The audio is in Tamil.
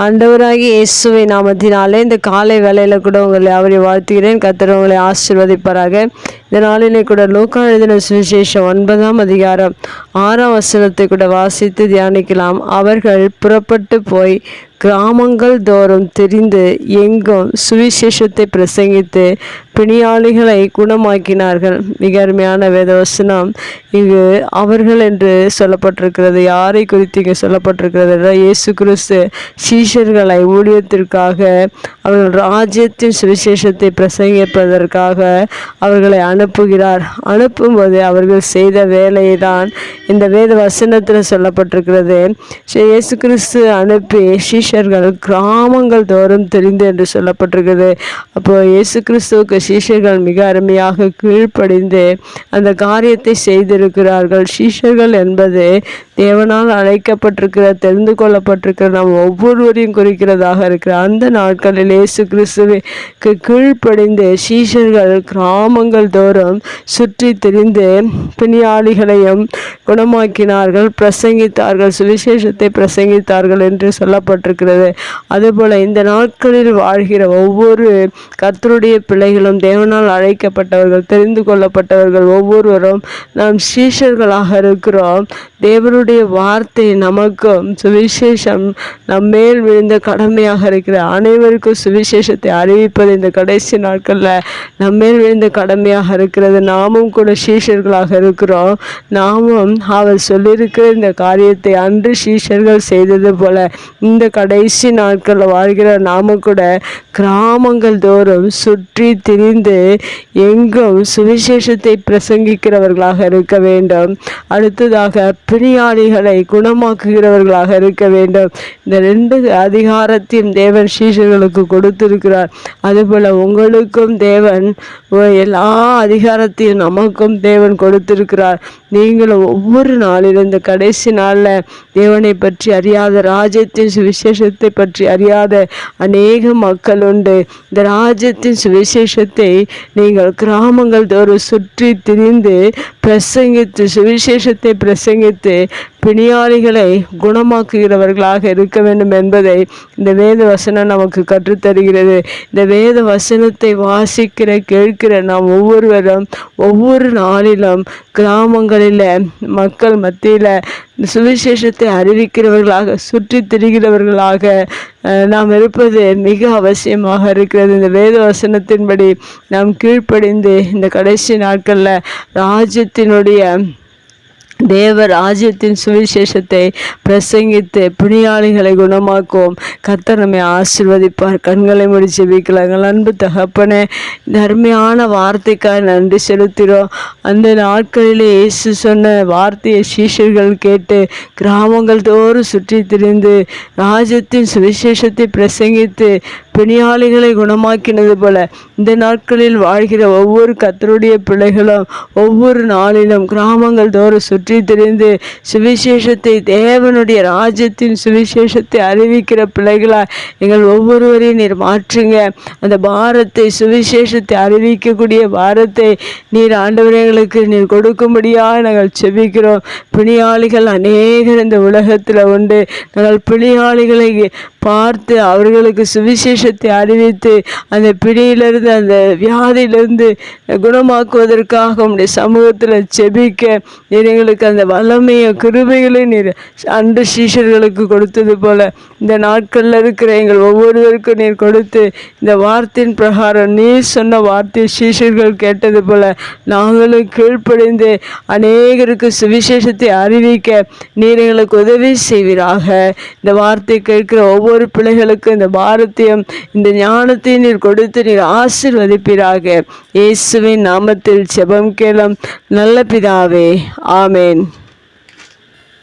ஆண்டவராகிய இயேசுவை நாமத்தினாலே இந்த காலை வேளையில் கூட உங்களை அவரை வாழ்த்துகிறேன். கர்த்தர் உங்களை ஆசீர்வதிப்பாராக. இந்த நாளிலே கூட லூக்கா எழுதின சுவிசேஷம் 9ஆம் அதிகாரம் 6ஆம் வசனத்தை கூட வாசித்து தியானிக்கலாம். அவர்கள் புறப்பட்டு போய் கிராமங்கள் தோறும் திரிந்து எங்கும் சுவிசேஷத்தை பிரசங்கித்து பிணியாளிகளை குணமாக்கினார்கள். மிக அருமையான வேதவசனம் இங்கு அவர்கள் என்று சொல்லப்பட்டிருக்கிறது. யாரை குறித்து இங்கே சொல்லப்பட்டிருக்கிறது? இயேசு கிறிஸ்து சீஷர்களை ஊழியத்திற்காக அவர்கள் ராஜ்யத்தின் சுவிசேஷத்தை பிரசங்கிப்பதற்காக அவர்களை அனுப்புகிறார். அனுப்பும்போது அவர்கள் செய்த வேலையை தான் இந்த வேத வசனத்தில் சொல்லப்பட்டிருக்கிறது. இயேசு கிறிஸ்து அனுப்பி சீஷர்கள் கிராமங்கள் தோறும் தெரிந்து என்று சொல்லப்பட்டிருக்கிறது. அப்போ இயேசு கிறிஸ்துவுக்கு சீஷர்கள் மிக அருமையாக கீழ்ப்படிந்து அந்த காரியத்தை செய்திருக்கிறார்கள். சீஷர்கள் என்பது தேவனால் அழைக்கப்பட்டிருக்கிற, தெரிந்து கொள்ளப்பட்டிருக்கிற நாம் ஒவ்வொருவரையும் குறிக்கிறதாக இருக்கிற அந்த நாட்களில் இயேசு கிறிஸ்துவுக்கு கீழ்ப்படிந்து சீஷர்கள் கிராமங்கள் தோறும் சுற்றி திரிந்து பிணியாளிகளையும் குணமாக்கினார்கள், பிரசங்கித்தார்கள், சுவிசேஷத்தை பிரசங்கித்தார்கள் என்று சொல்லப்பட்டிருக்கிறது. அதுபோல இந்த நாட்களில் வாழ்கிற ஒவ்வொரு கர்த்தருடைய பிள்ளைகளும், தேவனால் அழைக்கப்பட்டவர்கள், தெரிந்து கொள்ளப்பட்டவர்கள் ஒவ்வொருவரும் நாம் சீஷர்களாக இருக்கிறோம். தேவனுடைய வார்த்தை நமக்கும் சுவிசேஷம் நம்மேல் விழுந்த கடமையாக இருக்கிற அனைவருக்கும் சுவிசேஷத்தை அறிவிப்பது இந்த கடைசி நாட்களில் நம்மேல் விழுந்த கடமையாக இருக்கிறது. நாமும் கூட சீஷர்களாக இருக்கிறோம். நாமும் அவர் சொல்லியிருக்கிற இந்த காரியத்தை அன்று சீஷர்கள் செய்தது போல இந்த கடைசி நாட்களில் வாழ்கிற நாம கூட கிராமங்கள் தோறும் சுற்றி திரிந்து எங்கும் சுவிசேஷத்தை பிரசங்கிக்கிறவர்களாக இருக்க வேண்டும். அடுத்ததாக பிணியாளிகளை குணமாக்குகிறவர்களாக இருக்க வேண்டும். இந்த 2 அதிகாரத்தையும் தேவன் சீஷர்களுக்கு கொடுத்திருக்கிறார். அதுபோல உங்களுக்கும் தேவன் எல்லா அதிகாரத்தையும் நமக்கும் தேவன் கொடுத்திருக்கிறார். நீங்களும் ஒவ்வொரு நாளிலும் இந்த கடைசி நாளில் தேவனை பற்றி அறியாத, ராஜ்யத்தின் சுவிசேஷத்தை பற்றி அறியாத அநேக மக்கள் உண்டு. இந்த ராஜ்யத்தின் சுவிசேஷத்தை நீங்கள் கிராமங்கள் தோறும் சுற்றி திரிந்து பிரசங்கித்து, சுவிசேஷத்தை பிரசங்கித்து பிணியாளிகளை குணமாக்குகிறவர்களாக இருக்க வேண்டும் என்பதை இந்த வேத வசனம் நமக்கு கற்றுத்தருகிறது. இந்த வேத வசனத்தை வாசிக்கிற, கேட்கிற நாம் ஒவ்வொருவரும் ஒவ்வொரு நாளிலும் கிராமங்களில் மக்கள் மத்தியில் சுவிசேஷத்தை அறிவிக்கிறவர்களாக, சுற்றி திரிகிறவர்களாக நாம் இருப்பது மிக அவசியமாக இருக்கிறது. இந்த வேத வசனத்தின்படி நாம் கீழ்ப்படிந்து இந்த கடைசி நாட்களில் ராஜ்யத்தினுடைய தேவ ராஜ்யத்தின் சுவிசேஷத்தை பிரசங்கித்து பிணியாளிகளை குணமாக்குவோம். கர்த்தர் நம்மை ஆசீர்வதிப்பார். கண்களை மூடி ஜெபிக்கலாம். அன்பு தகப்பனே, தர்மையான வார்த்தைக்காக நன்றி செலுத்துகிறோம். அந்த நாட்களிலே இயேசு சொன்ன வார்த்தையை சீஷர்கள் கேட்டு கிராமங்கள் தோறும் சுற்றி திரிந்து ராஜ்யத்தின் சுவிசேஷத்தை பிரசங்கித்து பிணியாளிகளை குணமாக்கினது போல இந்த நாட்களில் வாழ்கிற ஒவ்வொரு கர்த்தருடைய பிள்ளைகளும் ஒவ்வொரு நாளிலும் கிராமங்கள் தோறும் சுற்றி திரிந்து சுவிசேஷத்தை, தேவனுடைய ராஜ்யத்தின் சுவிசேஷத்தை அறிவிக்கிற பிள்ளைகளாக எங்கள் ஒவ்வொருவரையும் நீர் மாற்றுங்க. அந்த பாரத்தை, சுவிசேஷத்தை அறிவிக்கக்கூடிய பாரத்தை நீர் ஆண்டவரே எங்களுக்கு நீர் கொடுக்கும்படியாக நாங்கள் செபிக்கிறோம். பிணியாளிகள் அநேகர் இந்த உலகத்தில் உண்டு. நாங்கள் பிணியாளிகளை பார்த்து அவர்களுக்கு சுவிசேஷத்தை அறிவித்து அந்த பிடியிலிருந்து, அந்த வியாதியிலிருந்து குணமாக்குவதற்காக உம்முடைய சமூகத்தில் செபிக்க நீர் எங்களுக்கு அந்த வல்லமையை, கிருபைகளை நீர் அன்று சீஷர்களுக்கு கொடுத்தது போல இந்த நாட்களில் இருக்கிற எங்கள் ஒவ்வொருவருக்கும் நீர் கொடுத்து இந்த வார்த்தையின் பிரகாரம் நீர் சொன்ன வார்த்தை சீஷர்கள் கேட்டது போல நாங்களும் கீழ்ப்படிந்து அநேகருக்கு சுவிசேஷத்தை அறிவிக்க நீர் எங்களுக்கு உதவி செய்வீராக. இந்த வார்த்தை கேட்கிற ஒவ்வொரு பிள்ளைகளுக்கு இந்த பாரத்தையும் இந்த ஞானத்தையும் நீர் கொடுத்து நீர் ஆசீர்வதிப்பீராக. இயேசுவின் நாமத்தில் ஜெபம் கேளும் நல்ல பிதாவே, ஆமேன்.